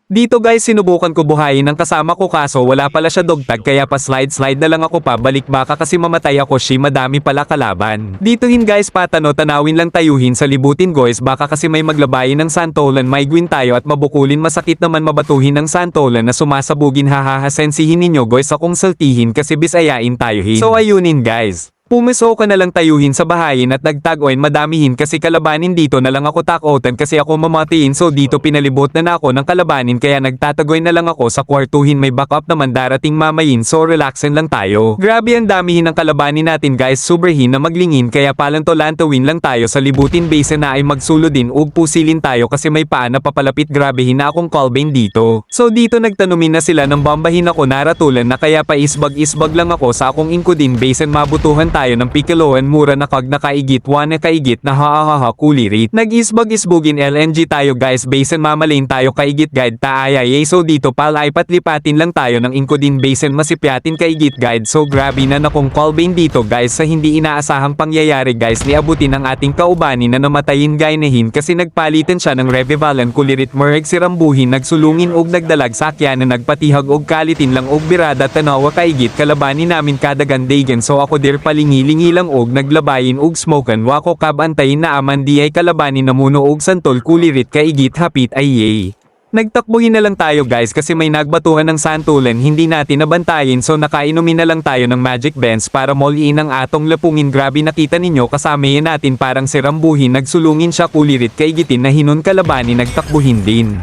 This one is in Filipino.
Dito guys sinubukan ko buhayin ang kasama ko kaso wala pala siya dogtag kaya pa slide na lang ako pabalik baka kasi mamatay ako madami pala kalaban. Ditohin guys tanawin lang tayuhin sa libutin guys baka kasi may maglabayin ng santolan may gwin tayo at mabukulin masakit naman mabatuhin ng santolan na sumasabugin hahahasensihin ninyo guys akong saltihin kasi bisayain tayohin. So ayunin guys. Pumiso ka na lang tayuhin sa bahayin at nagtagoin madamihin kasi kalabanin dito na lang ako takotan kasi ako mamatiin so dito pinalibot na ako ng kalabanin kaya nagtatagoy na lang ako sa kwartuhin may backup naman darating mamayin so relaxin lang tayo. Grabe ang damihin ng kalabanin natin guys sobrahin na maglingin kaya palantolantawin lang tayo sa libutin base na ay magsulo din ug pusilin tayo kasi may paa na papalapit grabehin na akong callbane dito. So dito nagtanumin na sila ng bombahin ako naratulan na kaya pa isbag lang ako sa akong inkudin base mabutuhan tayo ng pikiloan mura na kag nakaigit na kaigit na hahaha kulirit. Nag-isbag-isbugin LNG tayo guys basen mamalain tayo kaigit guide taayay so dito palay patlipatin lang tayo ng inkudin basen masipyatin kaigit guide so grabe na nakong callbane dito guys sa hindi inaasahang pangyayari guys niabutin ang ating kaubani na namatayin gaynehin kasi nagpalitan siya ng revivalan kulirit mereg sirambuhin nagsulungin og nagdalag sakya na nagpatihag og kalitin lang og birada tanawa kaigit kalabani namin kada gandagan so ako dir palingi lang og naglabayin og smoken wako kabantayin na aman di ay kalabanin na muno og santol kulirit kaigit hapit ay yay. Nagtakbuhin na lang tayo guys kasi may nagbatuhan ng santulan hindi natin nabantayin so nakainumin na lang tayo ng magic bends para moliin ang atong lapungin grabe nakita ninyo kasama yan natin parang sirambuhin nagsulungin siya kulirit kaigitin na hinon kalabani nagtakbuhin din.